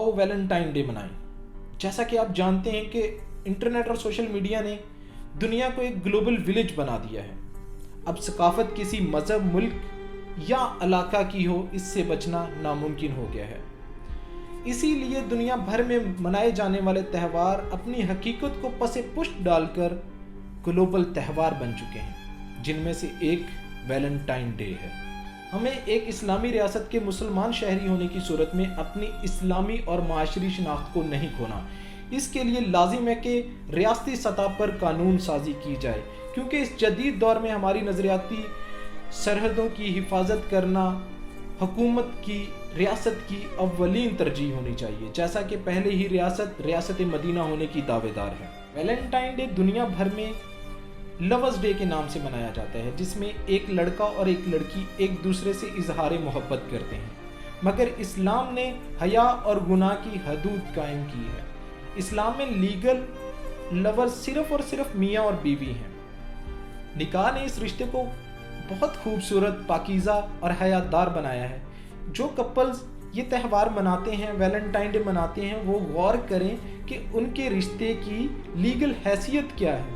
आओ Valentine day मनाएं। जैसा कि आप जानते हैं कि इंटरनेट और सोशल मीडिया ने दुनिया को एक ग्लोबल विलेज बना दिया है। अब सकाफत किसी मज़हब, मुल्क या इलाका की हो, इससे बचना नामुमकिन हो गया है। इसीलिए दुनिया भर में मनाए जाने वाले त्यौहार अपनी हकीकत को पसे पुष्ट डालकर ग्लोबल त्यौहार बन चुके हैं, जिनमें से एक वैलेंटाइन डे है। हमें एक इस्लामी रियासत के मुसलमान शहरी होने की सूरत में अपनी इस्लामी और माशरी शनाख्त को नहीं खोना। इसके लिए लाजिम है कि रियासती सतह पर कानून साजी की जाए, क्योंकि इस जदीद दौर में हमारी नज़रियाती सरहदों की हिफाजत करना हुकूमत की, रियासत की अव्वलीन तरजीह होनी चाहिए, जैसा कि पहले ही रियासत मदीना होने की दावेदार है। वैलेंटाइन डे दुनिया भर में लवर्स डे के नाम से मनाया जाता है, जिसमें एक लड़का और एक लड़की एक दूसरे से इजहार मोहब्बत करते हैं। मगर इस्लाम ने हया और गुनाह की हदूद कायम की है। इस्लाम में लीगल लवर्स सिर्फ और सिर्फ मियाँ और बीवी हैं। निकाह ने इस रिश्ते को बहुत खूबसूरत, पाकीज़ा और हयातदार बनाया है। जो कपल्स ये त्यौहार मनाते हैं, वैलेंटाइन डे मनाते हैं, वो गौर करें कि उनके रिश्ते की लीगल हैसियत क्या है।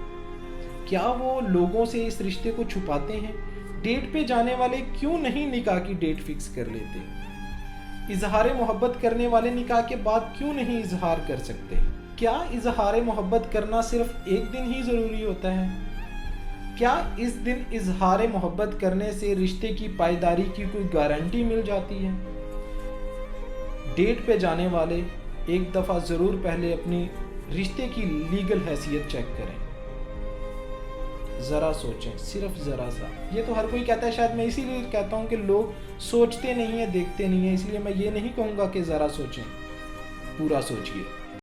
क्या वो लोगों से इस रिश्ते को छुपाते हैं? डेट पे जाने वाले क्यों नहीं निकाह की डेट फिक्स कर लेते? इजहार मोहब्बत करने वाले निकाह के बाद क्यों नहीं इजहार कर सकते? क्या इजहार मोहब्बत करना सिर्फ एक दिन ही ज़रूरी होता है? क्या इस दिन इजहार मोहब्बत करने से रिश्ते की पायदारी की कोई गारंटी मिल जाती है? डेट पे जाने वाले एक दफ़ा ज़रूर पहले अपनी रिश्ते की लीगल हैसियत चेक करें। ज़रा सोचें, सिर्फ ज़रा सा। ये तो हर कोई कहता है, शायद मैं इसीलिए कहता हूँ कि लोग सोचते नहीं हैं, देखते नहीं हैं। इसलिए मैं ये नहीं कहूँगा कि ज़रा सोचें, पूरा सोचिए।